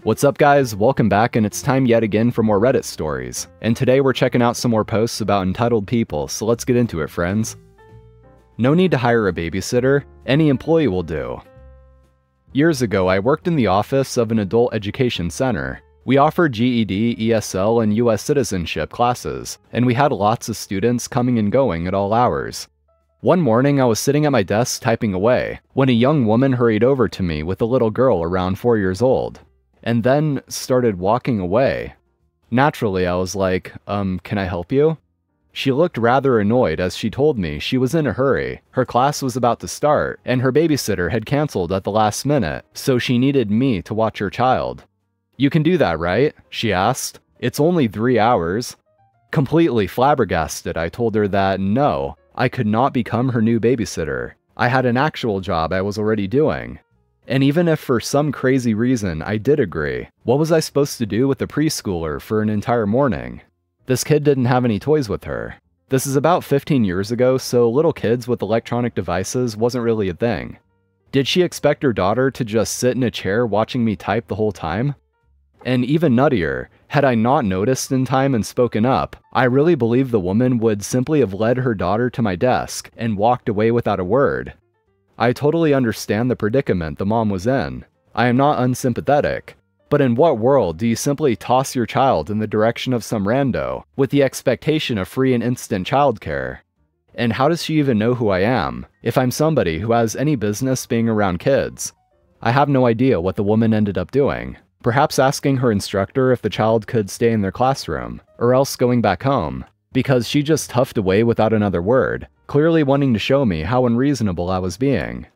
What's up guys, welcome back, and it's time yet again for more Reddit stories. And today we're checking out some more posts about entitled people, so let's get into it, friends. No need to hire a babysitter, any employee will do. Years ago, I worked in the office of an adult education center. We offered GED, ESL, and US citizenship classes, and we had lots of students coming and going at all hours. One morning, I was sitting at my desk typing away, when a young woman hurried over to me with a little girl around 4 years old, and then started walking away. Naturally, I was like, can I help you? She looked rather annoyed as she told me she was in a hurry. Her class was about to start, and her babysitter had canceled at the last minute, so she needed me to watch her child. You can do that, right? She asked. It's only 3 hours. Completely flabbergasted, I told her that no, I could not become her new babysitter. I had an actual job I was already doing. And even if for some crazy reason I did agree, what was I supposed to do with a preschooler for an entire morning? This kid didn't have any toys with her. This is about 15 years ago, so little kids with electronic devices wasn't really a thing. Did she expect her daughter to just sit in a chair watching me type the whole time? And even nuttier, had I not noticed in time and spoken up, I really believe the woman would simply have led her daughter to my desk and walked away without a word. I totally understand the predicament the mom was in. I am not unsympathetic. But in what world do you simply toss your child in the direction of some rando with the expectation of free and instant childcare? And how does she even know who I am, if I'm somebody who has any business being around kids? I have no idea what the woman ended up doing. Perhaps asking her instructor if the child could stay in their classroom, or else going back home, because she just huffed away without another word, clearly wanting to show me how unreasonable I was being.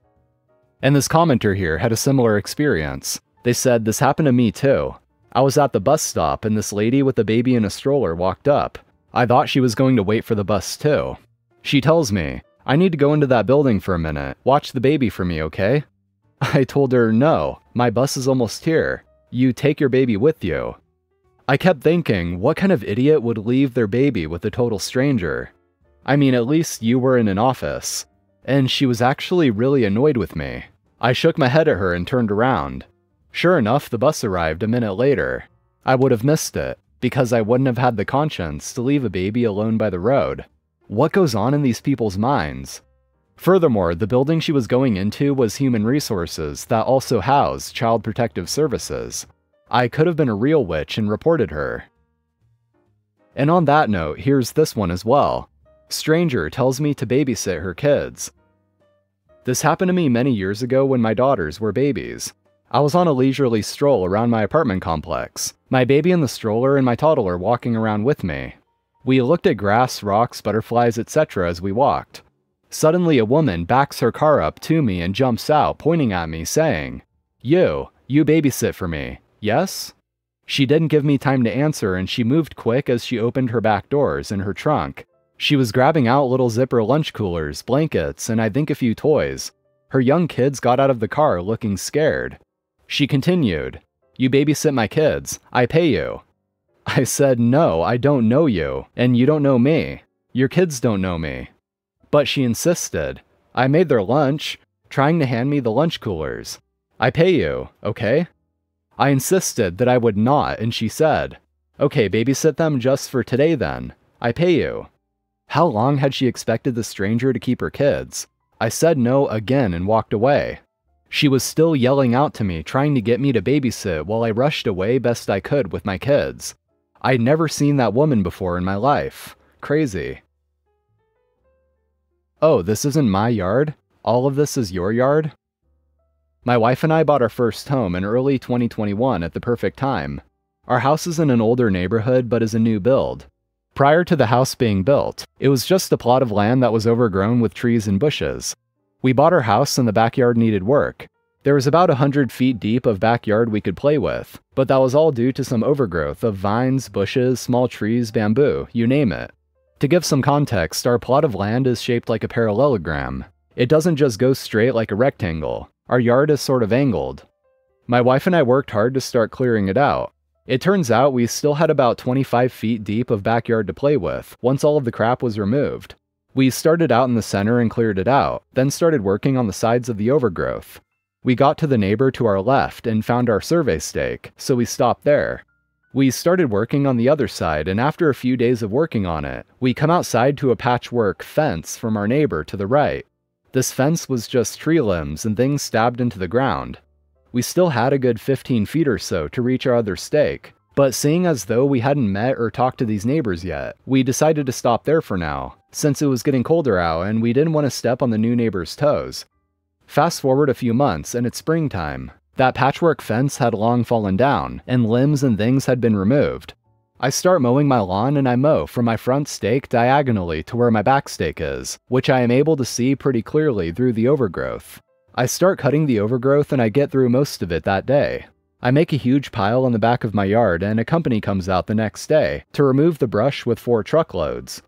And this commenter here had a similar experience. They said, this happened to me too. I was at the bus stop and this lady with a baby in a stroller walked up. I thought she was going to wait for the bus too. She tells me, I need to go into that building for a minute. Watch the baby for me, okay? I told her, no, my bus is almost here. You take your baby with you. I kept thinking, what kind of idiot would leave their baby with a total stranger? I mean, at least you were in an office. And she was actually really annoyed with me. I shook my head at her and turned around. Sure enough, the bus arrived a minute later. I would have missed it, because I wouldn't have had the conscience to leave a baby alone by the road. What goes on in these people's minds? Furthermore, the building she was going into was human resources that also housed child protective services. I could have been a real witch and reported her. And on that note, here's this one as well. Stranger tells me to babysit her kids. This happened to me many years ago when my daughters were babies. I was on a leisurely stroll around my apartment complex, my baby in the stroller and my toddler walking around with me. We looked at grass, rocks, butterflies, etc. as we walked. Suddenly a woman backs her car up to me and jumps out, pointing at me, saying, You babysit for me, yes? She didn't give me time to answer and she moved quick as she opened her back doors and her trunk. She was grabbing out little zipper lunch coolers, blankets, and I think a few toys. Her young kids got out of the car looking scared. She continued, You babysit my kids, I pay you. I said, no, I don't know you, and you don't know me. Your kids don't know me. But she insisted. I made their lunch, trying to hand me the lunch coolers. I pay you, okay? I insisted that I would not, and she said, Okay, babysit them just for today then. I pay you. How long had she expected the stranger to keep her kids? I said no again and walked away. She was still yelling out to me, trying to get me to babysit while I rushed away best I could with my kids. I'd never seen that woman before in my life. Crazy. Oh, this isn't my yard? All of this is your yard? My wife and I bought our first home in early 2021 at the perfect time. Our house is in an older neighborhood but is a new build. Prior to the house being built, it was just a plot of land that was overgrown with trees and bushes. We bought our house and the backyard needed work. There was about 100 feet deep of backyard we could play with, but that was all due to some overgrowth of vines, bushes, small trees, bamboo, you name it. To give some context, our plot of land is shaped like a parallelogram. It doesn't just go straight like a rectangle. Our yard is sort of angled. My wife and I worked hard to start clearing it out. It turns out we still had about 25 feet deep of backyard to play with once all of the crap was removed. We started out in the center and cleared it out, then started working on the sides of the overgrowth. We got to the neighbor to our left and found our survey stake, so we stopped there. We started working on the other side, and after a few days of working on it, we come outside to a patchwork fence from our neighbor to the right. This fence was just tree limbs and things stabbed into the ground. We still had a good 15 feet or so to reach our other stake, but seeing as though we hadn't met or talked to these neighbors yet, we decided to stop there for now, since it was getting colder out and we didn't want to step on the new neighbor's toes. Fast forward a few months and it's springtime. That patchwork fence had long fallen down, and limbs and things had been removed. I start mowing my lawn and I mow from my front stake diagonally to where my back stake is, which I am able to see pretty clearly through the overgrowth. I start cutting the overgrowth and I get through most of it that day. I make a huge pile in the back of my yard and a company comes out the next day to remove the brush with 4 truckloads.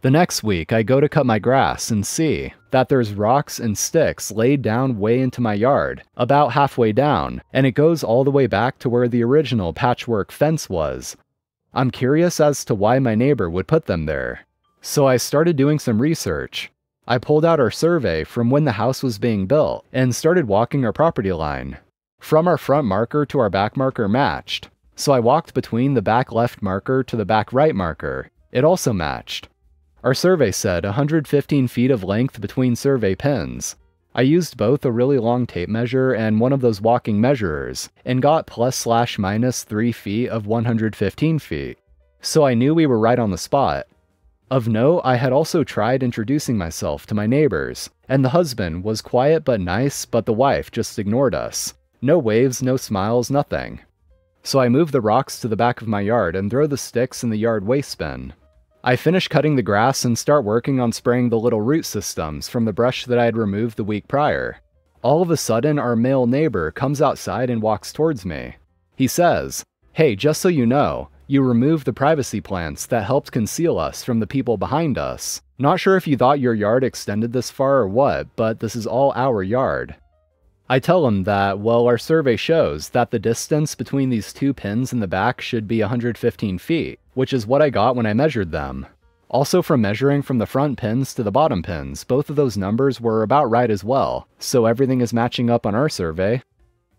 The next week, I go to cut my grass and see that there's rocks and sticks laid down way into my yard, about halfway down, and it goes all the way back to where the original patchwork fence was. I'm curious as to why my neighbor would put them there. So I started doing some research. I pulled out our survey from when the house was being built and started walking our property line. From our front marker to our back marker matched, so I walked between the back left marker to the back right marker. It also matched. Our survey said 115 feet of length between survey pins. I used both a really long tape measure and one of those walking measurers, and got ±- 3 feet of 115 feet. So I knew we were right on the spot. Of note, I had also tried introducing myself to my neighbors, and the husband was quiet but nice, but the wife just ignored us. No waves, no smiles, nothing. So I move the rocks to the back of my yard and throw the sticks in the yard waste bin. I finish cutting the grass and start working on spraying the little root systems from the brush that I had removed the week prior. All of a sudden, our male neighbor comes outside and walks towards me. He says, "Hey, just so you know, you removed the privacy plants that helped conceal us from the people behind us. Not sure if you thought your yard extended this far or what, but this is all our yard." I tell him that, well, our survey shows that the distance between these 2 pins in the back should be 115 feet, which is what I got when I measured them. Also, from measuring from the front pins to the bottom pins, both of those numbers were about right as well, so everything is matching up on our survey.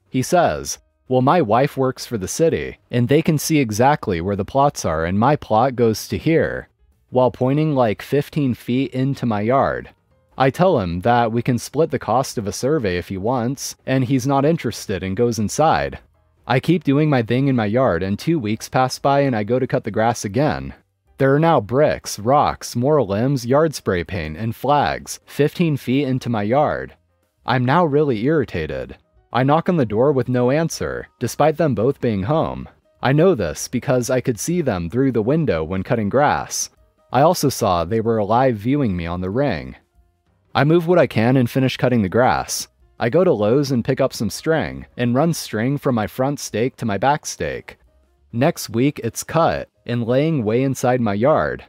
He says, "Well, my wife works for the city, and they can see exactly where the plots are, and my plot goes to here," while pointing like 15 feet into my yard. I tell him that we can split the cost of a survey if he wants, and he's not interested and goes inside. I keep doing my thing in my yard and 2 weeks pass by and I go to cut the grass again. There are now bricks, rocks, more limbs, yard spray paint, and flags 15 feet into my yard. I'm now really irritated. I knock on the door with no answer, despite them both being home. I know this because I could see them through the window when cutting grass. I also saw they were live viewing me on the ring. I move what I can and finish cutting the grass. I go to Lowe's and pick up some string, and run string from my front stake to my back stake. Next week, it's cut, and laying way inside my yard.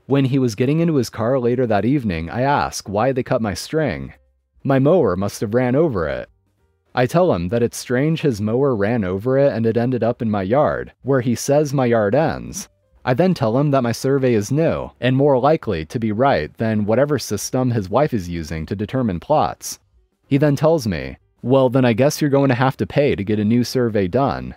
When he was getting into his car later that evening, I ask why they cut my string. My mower must have ran over it. I tell him that it's strange his mower ran over it and it ended up in my yard, where he says my yard ends. I then tell him that my survey is new, and more likely to be right than whatever system his wife is using to determine plots. He then tells me, "Well, then I guess you're going to have to pay to get a new survey done."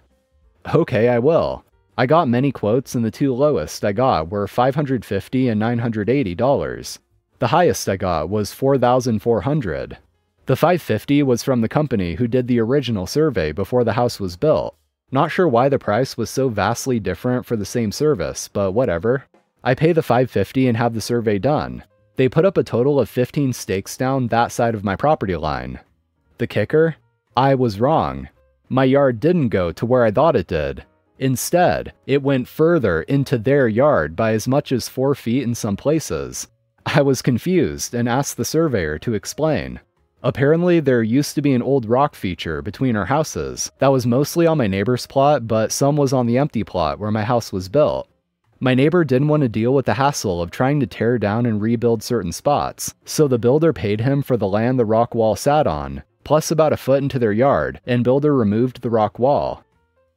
Okay, I will. I got many quotes and the 2 lowest I got were $550 and $980. The highest I got was $4,400. The $550 was from the company who did the original survey before the house was built. Not sure why the price was so vastly different for the same service, but whatever. I pay the $550 and have the survey done. They put up a total of 15 stakes down that side of my property line. The kicker? I was wrong. My yard didn't go to where I thought it did. Instead, it went further into their yard by as much as 4 feet in some places. I was confused and asked the surveyor to explain. Apparently, there used to be an old rock feature between our houses that was mostly on my neighbor's plot, but some was on the empty plot where my house was built. My neighbor didn't want to deal with the hassle of trying to tear down and rebuild certain spots, so the builder paid him for the land the rock wall sat on, plus about a foot into their yard, and builder removed the rock wall.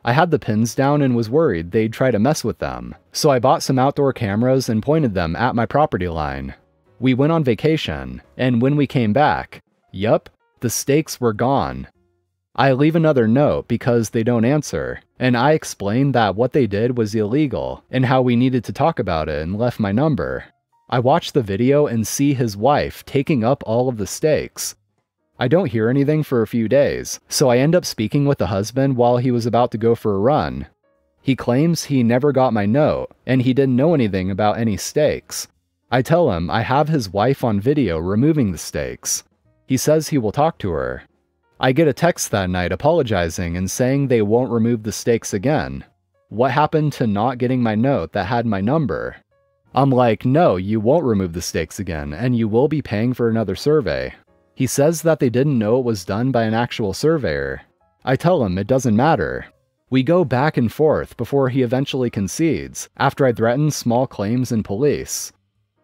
I had the pins down and was worried they'd try to mess with them, so I bought some outdoor cameras and pointed them at my property line. We went on vacation, and when we came back, yup, the stakes were gone. I leave another note because they don't answer, and I explain that what they did was illegal and how we needed to talk about it and left my number. I watch the video and see his wife taking up all of the steaks. I don't hear anything for a few days, so I end up speaking with the husband while he was about to go for a run. He claims he never got my note, and he didn't know anything about any steaks. I tell him I have his wife on video removing the steaks. He says he will talk to her. I get a text that night apologizing and saying they won't remove the steaks again. What happened to not getting my note that had my number? I'm like, no, you won't remove the steaks again, and you will be paying for another survey. He says that they didn't know it was done by an actual surveyor. I tell him it doesn't matter. We go back and forth before he eventually concedes, after I threaten small claims and police.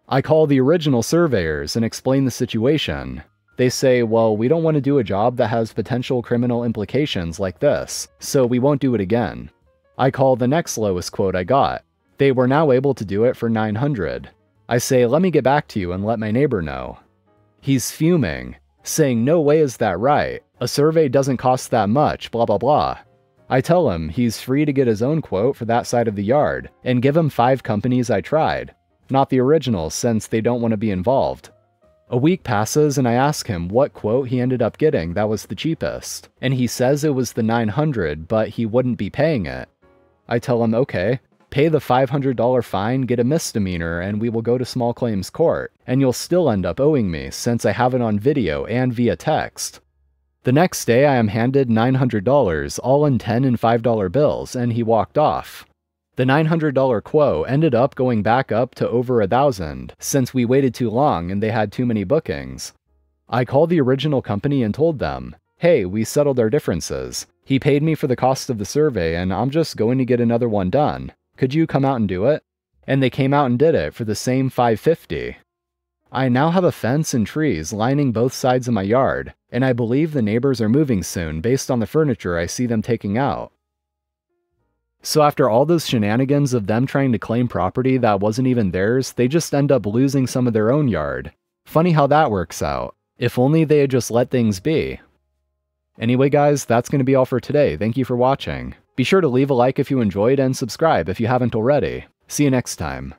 I call the original surveyors and explain the situation. They say, well, we don't want to do a job that has potential criminal implications like this, so we won't do it again. I call the next lowest quote I got. They were now able to do it for $900. I say, let me get back to you and let my neighbor know. He's fuming, saying, no way is that right. A survey doesn't cost that much, blah blah blah. I tell him he's free to get his own quote for that side of the yard, and give him 5 companies I tried. Not the original, since they don't want to be involved. A week passes and I ask him what quote he ended up getting that was the cheapest, and he says it was the $900, but he wouldn't be paying it. I tell him, okay, pay the $500 fine, get a misdemeanor, and we will go to small claims court, and you'll still end up owing me since I have it on video and via text. The next day I am handed $900, all in $10 and $5 bills, and he walked off. The $900 quote ended up going back up to over $1,000, since we waited too long and they had too many bookings. I called the original company and told them, hey, we settled our differences. He paid me for the cost of the survey and I'm just going to get another one done. Could you come out and do it? And they came out and did it for the same $550. I now have a fence and trees lining both sides of my yard, and I believe the neighbors are moving soon based on the furniture I see them taking out. So after all those shenanigans of them trying to claim property that wasn't even theirs, they just end up losing some of their own yard. Funny how that works out. If only they had just let things be. Anyway guys, that's going to be all for today. Thank you for watching. Be sure to leave a like if you enjoyed and subscribe if you haven't already. See you next time.